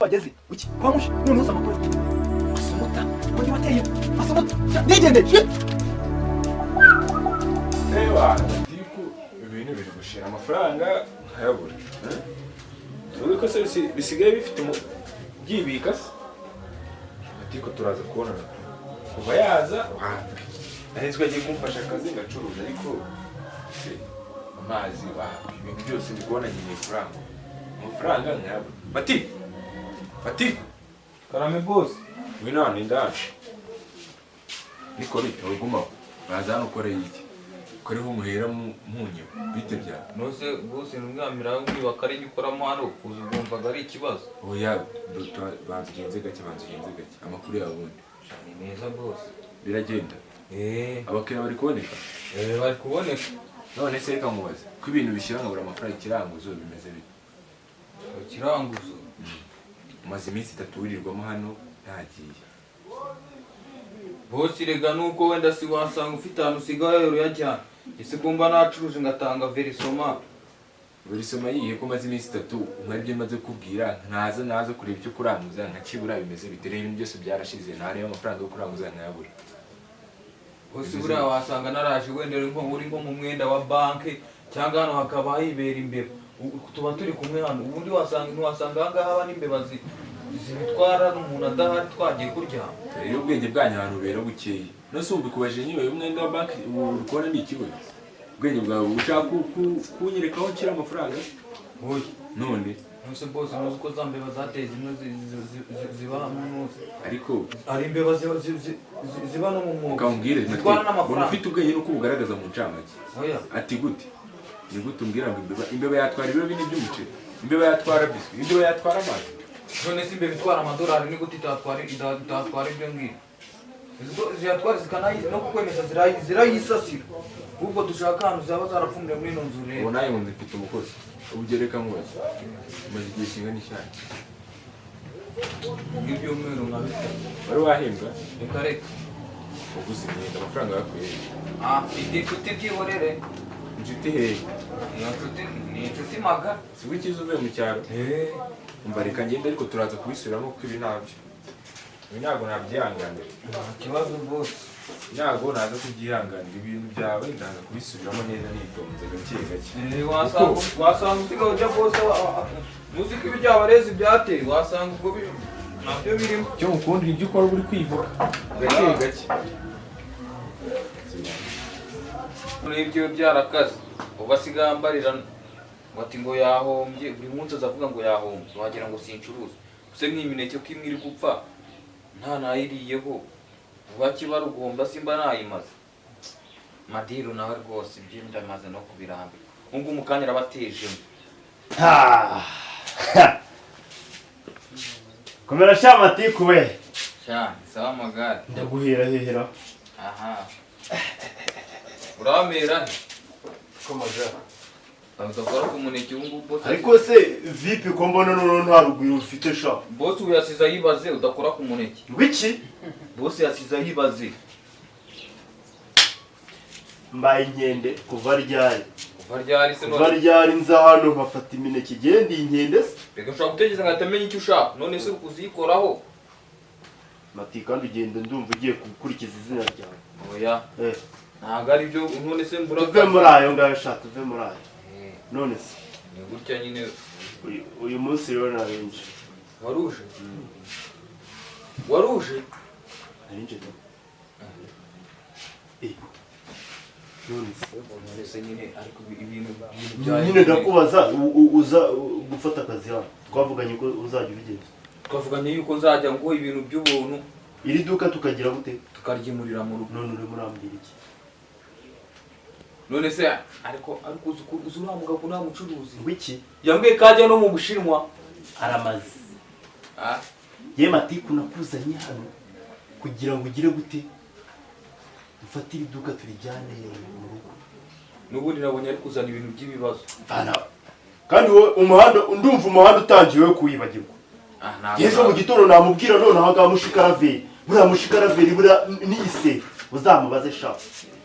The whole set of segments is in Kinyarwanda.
bageze uki kwamushi none uza amakuru asumuta muri bateye asumuta nigende ewa tiku ibintu biri gushira amafaranga nkayabura uko se bisigaye bifite mu byibika se atiko turaza kubona kuva yaza ahizwe agiye kumfasha akazi ngacuruza ariko amazi ibintu byose bigona nyine kuranga amafaranga nkayabura Bati karame boss wina ni ndaje niko rito uguma bazana ukore iki kuri ho muhera munyo bite bya nose boss numwamira ngiba kare gikoramo hano kuzugumva ari ikibazo oya bazigenze gake amakuru yabundi ni neza boss biragenda abakira bari kuboneka bari kuboneka none se reka mubaze ko ibintu bishyira ngabura amafaranga ikiranguzo bimeze bite ikiranguzo maze iminsi 3 wirirwamo hano ntagiye bosi rega nuko wenda si wasanga ufite ahantu usigaye uruyajyana ese kumba nacuruje ngatanga verisoma yihe ko maze iminsi 3 umwari byo maze kubwira naza kureba icyo kuranguza nkakibura bimeze bitereye ibintu byose byarashize ntari amafaranga yo kuranguza nkayabura bosi bura wasanga naraje wenda uri nko mu mwenda wa banke cyangwa hano hakaba hibera imbere tuba turi kumwe hano ubundi wasanga ahangaha haba n'imbeba zibitwara n'umuntu adahari twagiye kuryama rero ubwenge bwanyu ahantu bera bukeye nose umbi kubaje nyiwe umwenda wa banki urukora ni ikibazo ubwenge bwawe ushaka kunyereka aho nshyira amafaranga oya none nose bose nuzi ko za mbeba zateye zimwe ziba hano nose ariko hari imbeba ziba no mu mwuga ukambwire umuntu ufite ubwenge nuko bugaragaza mu ncamake oya ati gute ni gute umbwira ngo imbeba yatwara ibiro bine by'umuceri imbeba yatwara biswi imbeba yatwara amazi none si imbeba itwara amadolari ni gute itatwara ibyo ngibyo ziyatwara zikanayizi no kukwemeza zirayisasira ubwo dushaka ahantu zaba zarapfumire muri ino nzu rero ubu nawe ngo mfite umukozi ubugereka nkubaze umaze igihe kingana ishyari ibyumweru nkabita wari wahembwa reka uguze imyenda amafaranga yakuye mfite inshuti byihorere inshuti hehe ni inshuti magara si wikiza uvuye mu cyaro umva reka ngende ariko turaza kubisubiramo kuko ibi ntabwo nabyihanganira nta kibazo rwose ntabwo naza kubyihanganira ibintu byawe ndaza kubisubiramo neza nitonze gake wasanga usigaye ujya bose muzi ko ibi byabarezi byateye wasanga ubwo nabyo birimo icyo mukundira ibyo ukora uri kwivuga gake ibyo byarakaze ubu asigaye ambarira bati ngo yahombye buri munsi azavuga ngo yahombye wagira ngo sincuruza gusa nk'imineke ko imwe iri gupfa nta nayiriyeho ubakiba rugomba simba nayimaze madiru nawe rwose ibyo ndamaze no kubirambira ubwo umukanya arabatejemo komera sha matiku we cyane sawa magari ndaguhera hehera aha uramera komaga Ndakora ku muneke w'ubu boss ariko se vipi ko mbona none nta rugwiro ufite sha boss uyasiza yibaze udakora ku muneke wiki boss yasiza yibaze mbaye inkende kuva ryari nza hano nkafata imineke igenda inkende se reka ushaka gutegereza ngatamenye icyo ushaka none se ukuzikoraho mati kandi ugenda ndumva ugiye gukurikiza izina ryawe oya ntago ari byo none se mbura tuve muri ayo ngayo sha tuve muri ayo none se ni gutya nyine uyu munsi rero narinje waruje narinje none se nyine ariko ibintu nyine ndakubaza uza gufata akazi hano twavuganye ko uzajya ubigenza twavuganye yuko nzajya ngo ibintu by'ubuntu iri duka tukagira gute tukaryimurira mu rugo none uri murambira iki none se ariko uzi uriya mugabo nta mucuruzi wiki yambwiye ko ajya no mu Bushinwa aramaze ye matiku nakuzanye hano kugira ngo ugire gute ufatire iduka turijyane mu rugo n'ubundi nabonye ari kuzana ibintu by'ibibazo kandi wowe ndumva umuhanda utangiye we kuwibagirwa ejo mu gitondo namubwira none aha ngaha mushikaraveri buriya mushikaraveri buriya n'iyiseta uzamubaze sha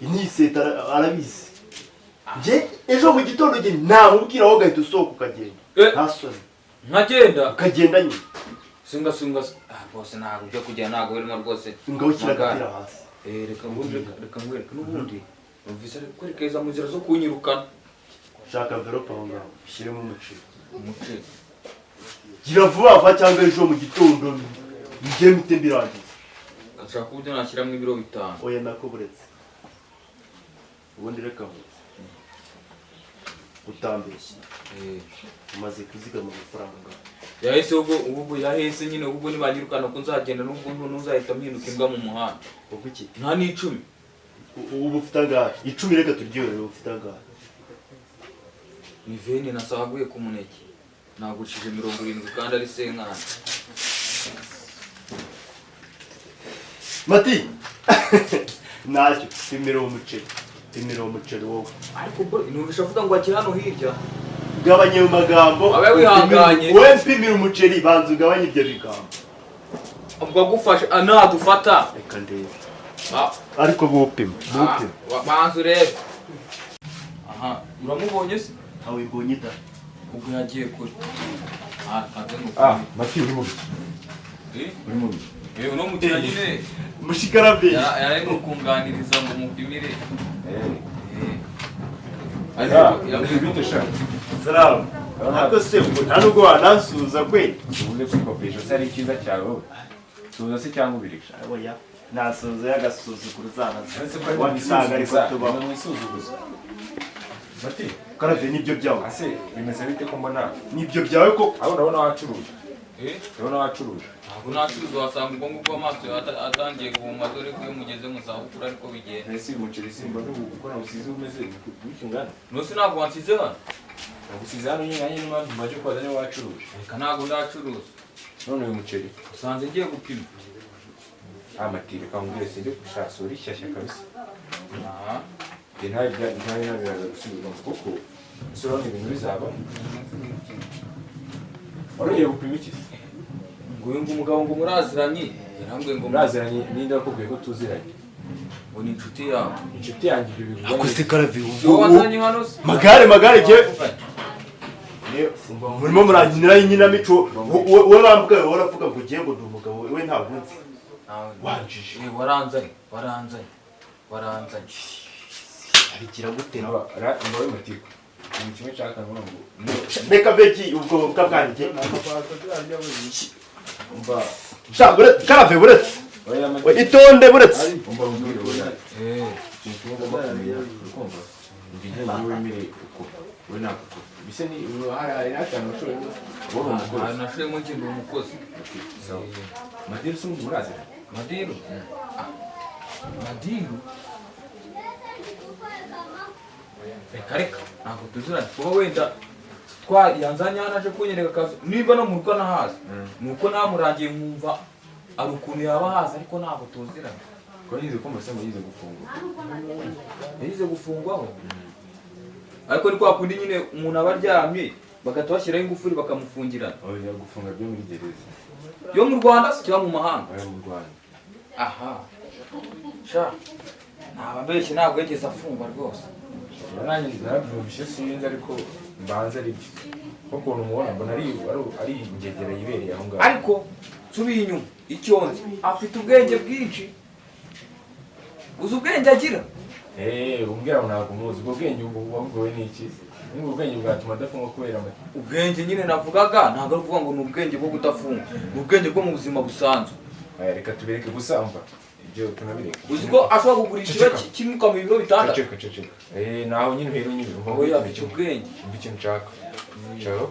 n'iyiseta arabizi ejo mu gitondo namubwira aho ugahita usohoka ukagenda nta soni nkagenda ukagenda nyine Sunga bose ntabwo byo kujya ntabwo birimo rwose. ngaho kiragapira hasi. Reka ngwereke n'ubundi. Numvise ari kwerekeza mu nzira zo kunyirukana. Shaka envelope aho ngaho ushyiremo umuceri. Umuceri. Gira vuba vuba cyangwa ejo mu gitondo njye mpite mbirangiza. Ashaka kubyo nashyiramo ibiro 5. Oya nako buretse. Ubundi reka utambeshye. Umaze kuzigama amafaranga. Yahise ubwo yahise nyine ubwo nibanyirukana ko nzagenda n'ubwo ntuzahita mpinduka imbwa mu muhanda. Ubwo iki? Nta n'icumi. Ubu ufite angahe? 10 reka turyohere ufite angahe? Ni veni nasaguye ku muneke. Nagushije 70 kandi ari senkana. Mati. Nacyo pimira umuceri wowe. Ariko bro inumvisha avuga ngo akiri hano hirya. Gabanye mu magambo. Abe wihanganye. Wowe mpimira umuceri banza ugabanye ibyo bigambo. Ubwo gufasha anadufata. Reka ndebe. Ariko bupima. Banza urebe. Aha, uramubonye se? Awe mbonye da. Ubwo yagiye kuri. Mati uri mu uri mu uno mukira nyine mushikarabe. Yari kunganiriza ngo mupimire. bite sha Salamu. Ako se nta nubwo wanansuza kwe. ubuze kwikopesha se ari cyiza cyawe suza se cyangwa ubirika Oya. Nasuza yagasuzugura zana. wabisanga ariko tuba. mwisuzuguza Mati Karave nibyo byawe. ase bimeze bite ko mbona Nibyo byawe ko aho ndabona wacuruje ndabona wacuruje ntabwo nacuruza wasanga ubwo ngubwo amaso atangiye guhuma dore ko iyo mugeze mu zabukuru ariko bigenda. ese umuceri simba n'uko nawusize umeze gutyo ngana Nose ntabwo wansize hano. nagusize hano nyine nanjye n'impamvu mbaje kwaza niwe wacuruje Reka ntabwo ndacuruza. none uyu muceri Usanze ngiye gupima. amatire kambwire sinde gushaka uri shyashya kabisa Aha. ntayo nabiraza gusubirwa kuko isura n'ibintu bizabamo warugiye gupima iki Nguyu umugabo ngo muraziranye yarambwiye ngo muraziranye ninde wakubwiye ko tuziranye ngo ni inshuti yawe. inshuti yanjye ibyo bintu Ako se Karave Yo wazanye hano se? magare je murimo muranginira y'inkinamico wowe bambwa waravuga ngo ugiye ngo ndi umugabo we ntabwo nzi wanjije waranzanye abigira gute mbawe matiko ikintu kimwe nshaka ngo reka beki ubwo bwabwanjye umva Karave buretse itonde buretse umva umbwire oya ikintu kimwe ugomba kumenya urukumva ngiye muri wemere uko we nako bise ni hari n'akantu ushoboye wowe umukozi nashoyemo ngendo umukozi. sawa madiru se umuntu murazira Madiru. Madiru. Reka ntabwo tuziranye kuba wenda yanzanye hano aje kunyereka akazi niba no mu rugo nahazi nuko namurangiye nkumva ari ukuntu yaba hazi ariko ntabwo tuziranye. ko yize ko mbese yize gufungwa Yagize gufungwaho ariko ni kwa kundi nyine umuntu aba aryamye bagahita bashyiraho ingufuri bakamufungirana. oya gufunga byo muri gereza Yo mu Rwanda se cyangwa mu mahanga? oya mu Rwanda. Aha sha ntababeshye ntabwo yigeze afungwa rwose. Nanjye narabyumvise sinzi ariko mbanza ari byo kuko ukuntu umubona mbona ari ingegera yibereye aho ngaho Ariko subiye inyuma icyonzi afite ubwenge bwinshi. Uzi ubwenge agira? umbwira ngo ntabwo umuzi ubwo bwenge wabugowe n'iki ubwo bwenge bwatuma adafungwa kubera amata Ubwenge nyine navugaga ntabwo ari ukuvuga ngo ni ubwenge bwo kudafunga, ni ubwenge bwo mu buzima busanzwe. reka tubireke gusamba ibyo tunabireke Uzi ko ashobora kugura ikiba kimuka mu biro bitandatu. ceceka naho nyine uhera nyine Oya afite ubwenge. umva ikintu nshaka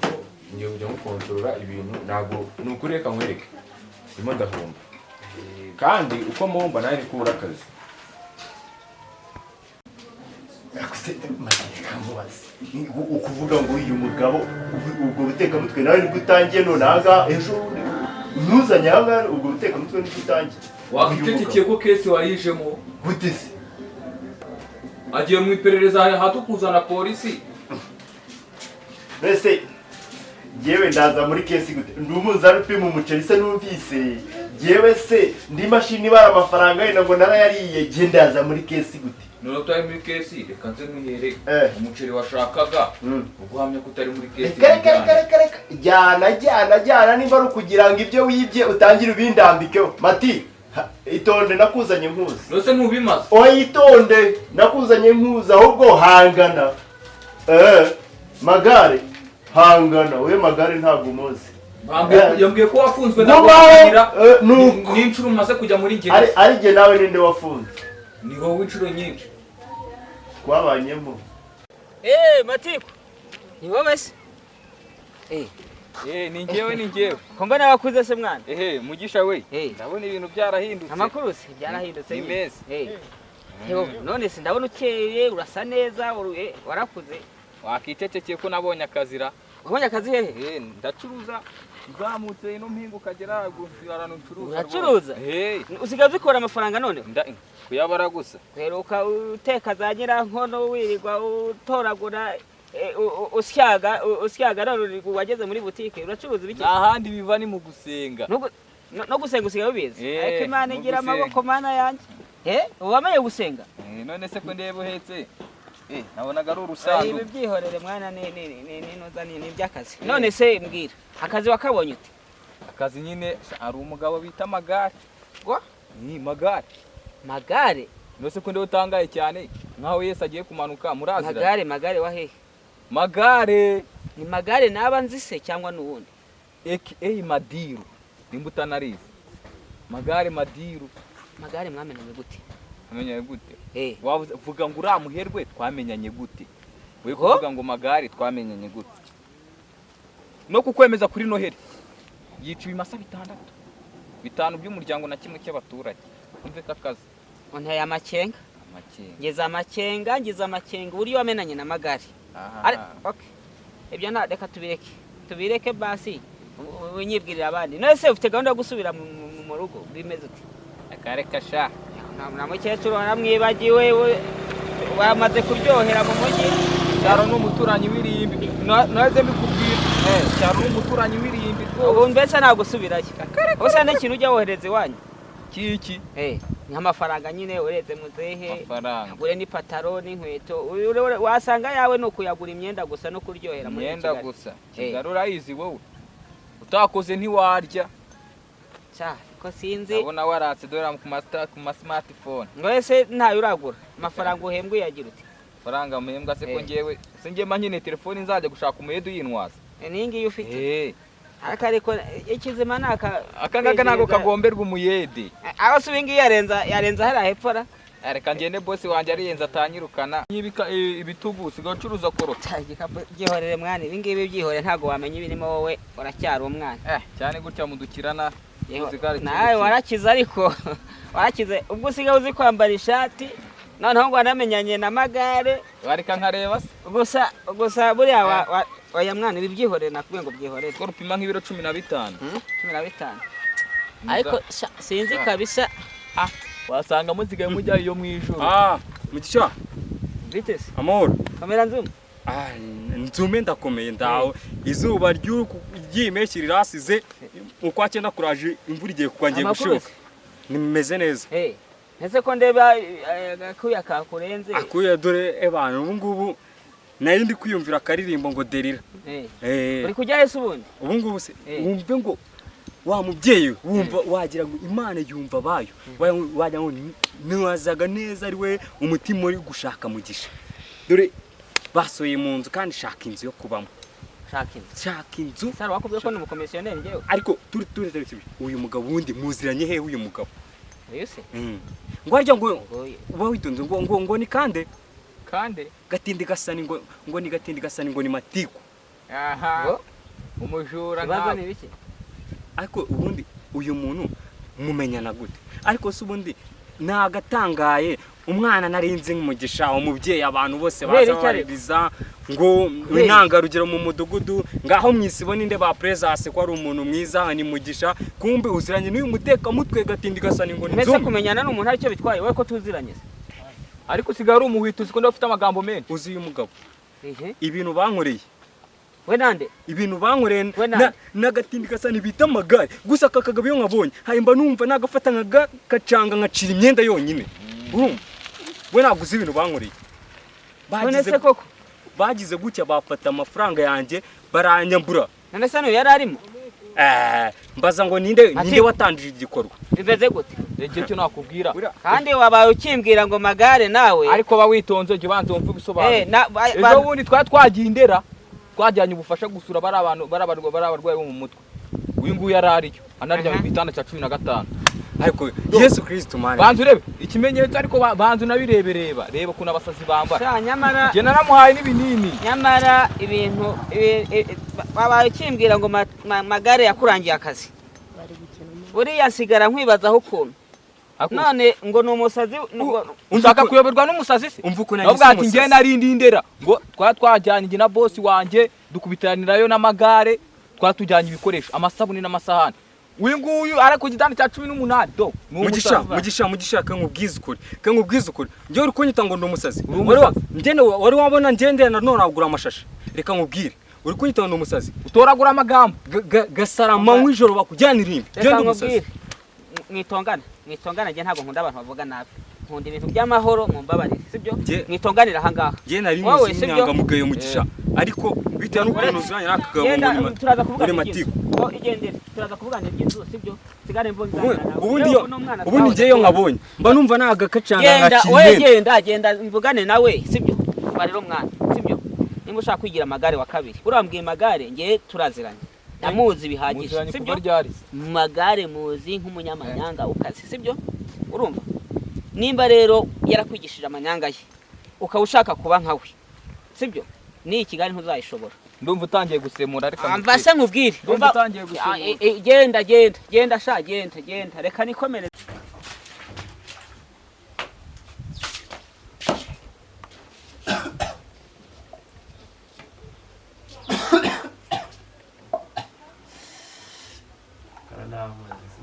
ko ngiye kujya mukontorora ibintu ntabwo ni ukuri reka nkwereke ndimo ndahomba kandi uko mpomba nawe ni kubura akazi ukuvuga ngo uyu mugabo ubwo butekamutwe nawe nibwo utangiye none ahangaha ejo ntuzanye ahangaha ubwo butekamutwe nibwo utangiye Wakicecekeye ko kesi wayijemo gute se agiye mu iperereza hatukuzana polisi. mbese yewe ndaza muri kesi gute ndi umunzani upima umuceri se numvise yewe se ndi mashini ibara amafaranga yenda ngo narayariye je ndaza muri kesi gute none utari muri kesi reka nze mwihere umuceri washakaga uguhamya ko utari muri kesi jyana nimba ari ukugira ngo ibyo wibye utangire ubindambikeho mati itonde nakuzanye nkuzi nose ntubimaze oya itonde nakuzanye nkuzi ahubwo hangana magare hangana we magare ntabwo umuzi yambwiye ko wafunzwe ndakugira n'inshuro umaze kujya muri gereza ari jye nawe ninde wafunze ni wowe inshuro nyinshi twabanyemo Matiko ni wowe se ni njyewe ko mbona wakuze se mwana mugisha we ndabona ibintu byarahindutse amakuru se byarahindutse ni meza none se ndabona ukeye urasa neza warakuze wakicecekeye ko nabonye akazira wabonye akazi hehe ndacuruza uzamutse ino mpinga ukagera guhirana ucuruza uracuruza usigaye uzikora amafaranga none kuyabara gusa kweruka uteka za nyirankono wirirwa utoragura usyaga none wageze muri butike uracuruza ibiki ahandi biva ni mu gusenga no gusenga usigaye ubizi ariko Imana igira amaboko mana yanjye wamenye gusenga none se ko ndebe uhetse nabonaga ari urusanzwe ibi byihorere mwana ni iby'akazi none se mbwira akazi wakabonye ute akazi nyine ari umugabo bita Magare ni Magare nose ko ndebe utangaye cyane nkaho Yesu agiye kumanuka murazira Magare wahehe Magare ni Magare naba nzi se cyangwa n'uwundi Madiru nimba utanarize Magare Madiru mwamenanye gute amenyanye gute wavuga ngo uramuherwe twamenyanye gute we kuvuga ngo Magare twamenyanye gute no kukwemeza kuri Noheli yica ibimasa 5 by'umuryango na kimwe cy'abaturage umve kakazi onteye amakenga ngeze amakenga uri wamenanye na Magare okay ibyo na reka tubireke basi winyibwirira abandi none se ufite gahunda yo gusubira mu rugo bimeze uti akareka sha na mukecuru waramwibagiwe wamaze kuryohera mu mujyi cyaro n'umuturanyi w'irimbi naze mbikubwira cyaro n'umuturanyi w'irimbi ubu mbese ntabwo usubirayo hose n'ikintu ujya wohereza iwanyu kiki nk'amafaranga nyine ureze muzehe agure n'ipataro n'inkweto wasanga yawe ni ukuyagura imyenda gusa no kuryohera muri imyenda gusa Kigali urayizi wowe utakoze ntiwarya ko sinzi ndabona waratse dore ku ma smartphone wese ntayo uragura amafaranga uhembwa uyagira uti faranga muhembwa se ko ngewe singema nyine telefone nzajya gushaka umuyedu yinwaza ningi ufite ariko ikizima akangaka nago kagomberwa umuyede aho subingi yarenza hari hepfora reka ngende boss wanje ariyenza atanyirukana nyibika ibitugu sigacuruza korota gihorere mwana ibingibi byihore ntago wamenye ibirimo wowe uracyari umwana cyane gutya mudukirana nawe warakize ariko warakize ubwo usigaye uzi kwambara ishati noneho ngo wanamenyanye na Magare barika nkareba gusa buriya oya mwana ibi byihorere nakubwiye ngo byihorere ko rupima nk'ibiro 15 ariko sinzi kabisa wasanga muzigaye mujyayo yo mwijuru mugisha bitese amahoro kamera nzuma nzume ndakomeye ndaho izuba ry'imeshyi rirasize uko cyenda kuraje imvura igiye kwangiye gushoka nimeze neza ese ko ndeba akuya kakurenze akuya dore abantu ubu ngubu nari ndi kwiyumvira akaririmbo ngo derira uri kujya hese ubundi ubu ngubu se wumve ngo wa mubyeyi wumva wagira ngo Imana yumva bayo wajya ngo niwazaga neza ari we umutima uri gushaka mugisha dore basoye mu nzu kandi shaka inzu yo kubamo shaka inzu sara wakubwiye ko ni umukomisiyoneri ngewe ariko turi uyu mugabo wundi muziranye he uyu mugabo yose ngo arya ngo uba witonze ngo ni kande gatindi gasani ngo ni gatindi gasani ngo ni Matiko umujura bazana ibiki ariko ubundi uyu muntu mumenyana gute ariko se ubundi nagatangaye umwana narinze nk'umugisha umubyeyi abantu bose bazabaririza ngo intangarugero mu mudugudu ngaho mwisibo ninde ba presence ko ari umuntu mwiza ni mugisha kumbe uziranye n'uyu muteka mutwe gatindi gasani ngo nzumva mbese kumenyana n'umuntu aricyo bitwaye we ko tuziranye ariko sigara umuhito uziko ndafite amagambo menshi uzi uyu mugabo ibintu bankoreye we nande ibintu bankoreye We nande? n'agatindi gasa bita amagare gusa aka kagabo iyo nkabonye hayimba numva nagafata nkagacanga nkacira imyenda yonyine urumva we naguze ibintu bankoreye none se koko bagize gutya bafata amafaranga yanjye baranyambura none se niyo yari arimo mbaza ngo ninde watangije igikorwa bimeze gute igihe cyo nakubwira kandi wabaye ukimbwira ngo magare nawe ariko ba witonze jye banze wumve ibisobanuro ejo ba- bundi twagiye Indera twajyanye ubufasha gusura bari abarwayi bo mu mutwe uyu nguyu yari ariyo anaryamye ku gitanda cya 15 ariko Yesu Kristo mane banze urebe ikimenyetso ariko banze unabirebereba reba kuna abasazi bambara sha nyamara jye naramuhaye n'ibinini nyamara ibintu wabaye ukimbwira ngo magare yakurangiye akazi buriya nsigara nkwibazaho ukuntu none ngo ni umusazi ushaka kuyoberwa n'umusazi se umva uko nabwo ati ngiye narindi Indera ngo twajyanye njye na boss wanjye dukubitanirayo n'amagare twatujyanye ibikoresho amasabuni n'amasahani uyu nguyu ara ku gitanda cya 18 do mugisha nkubwiza ukuri njye uri kunyita ngo ndi umusazi wari wabona ngende na none agura amashashi reka nkubwire uri kunyita ngo ndi umusazi utoragura amagambo gasarama nk'ijoro bakujyana irimbi reka nkubwire mwitongana njye ntabwo nkunda abantu bavuga nabi nkunda ibintu by'amahoro mumbabarire sibyo mwitonganira aha ngaha njye nari muzi inyangamugayo mugisha ariko bitewe n'ukuntu uzanye n'akagabo muri matiku igendere turaza kuvugana iby'inzu sibyo sigare mbonye ubundi ngeyo nkabonye mba numva nagakacanga ngakiriye genda mvugane nawe sibyo barero mwana sibyo nimba ushaka kwigira amagare wa kabiri urambwiye magare ngiye turaziranye namuzi bihagije sibyo magare muzi nk'umunyamanyanga ukazi sibyo urumva nimba rero yarakwigishije amanyanga ye ukaba ushaka kuba nkawe sibyo ni Kigali ntuzayishobora ndumva utangiye gusemura ariko amva se nkubwire ndumva utangiye gusemura genda sha genda reka nikomere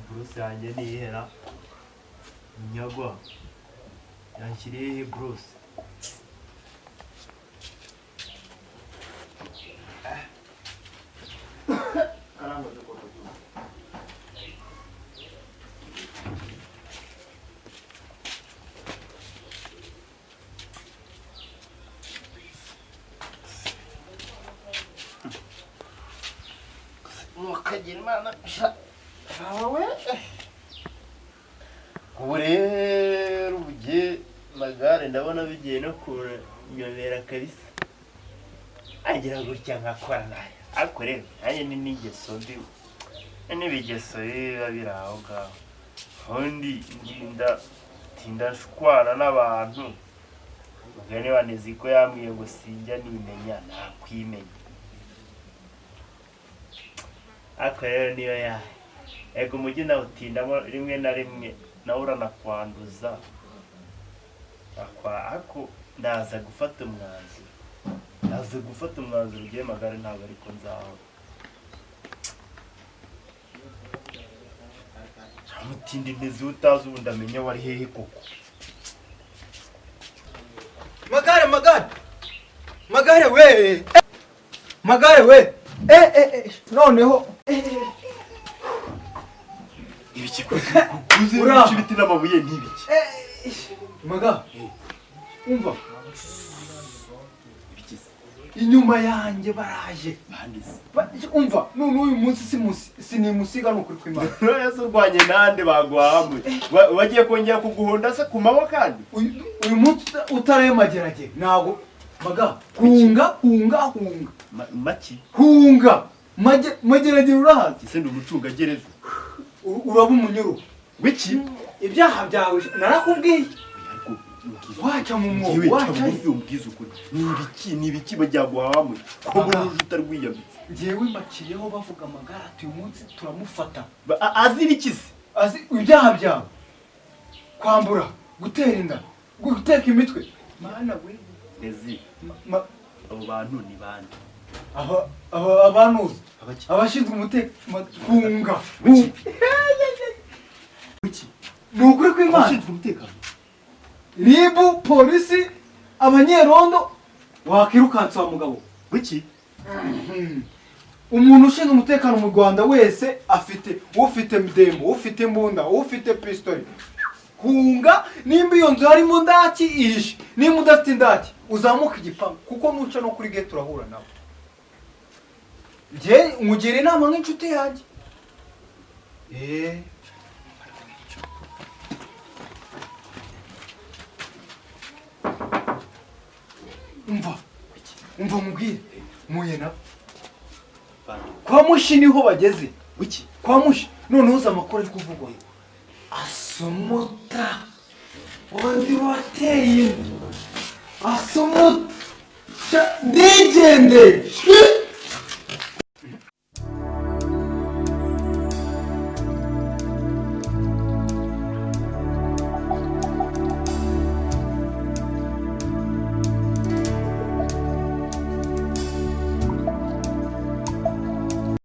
Bruce yanjye nihera nyagwa yanshyiriye Bruce mukagira imana shawe ubu rero ugiye magare ndabona bigiye no kunyobera kabisa agira gutya nkakora nayo ariko rero nanjye ni n'ingeso mbi n'ibigeso biba biri aho ngaho ubundi tinda nshwana n'abantu mugani banezi ko yambwiye ngo sinjya nimenya nakwimenya ariko rero niyo yahe ego umujyi nawe utindamo rimwe na rimwe nawe uranakwanduza ariko ndaza gufata umwanzuro ugiye magare ntabwo ariko nzahora mutindi ntizi utazi ubundi amenya wari hehe koko magare we noneho ibiki kuze n'ibiti n'amabuye n'ibiki maga umva inyuma yanjye baraje umva none uyu munsi sinimusiga n'ukuri kw'Imana none urwanye nande baguhamwe wagiye kongera kuguhonda se ku maboko kandi uyu munsi utaremagerage ntago maga hunga maki hunga mageragere urahazi ese ndi umucungagereza uraba umunyuru wiki ibyaha byawe narakubwiye wacha mu mwobo wacha ubwiza ukuri nibiki bajya guhamwe ko muri utarwiyambitse ngewe makiriyeho bavuga amagara ati uyu munsi turamufata azirikize azi ibyaha byawe kwambura gutera inda guteka imitwe mana we nezi abo bantu ni bande abanuzi abashinzwe umutekano kunga wiki ni ukuri kw'Imana abashinzwe umutekano ribu polisi abanyerondo wakirukansa wa mugabo wiki umuntu ushinzwe umutekano mu Rwanda wese afite ufite mdembo, ufite imbunda, ufite pistoli. Hunga nimba iyo nzu harimo ndaki ihishe, nimba udafite indaki uzamuka igipangu kuko nuca no kuri gate turahura nabo. Nge mugira inama nk'inshuti yanjye. Umva mubwire muye nabo. Kwa Mushi niho bageze. Wiki? Kwa Mushi none uza amakuru ari kuvugwa. Asumuta undi wateye asumuta digende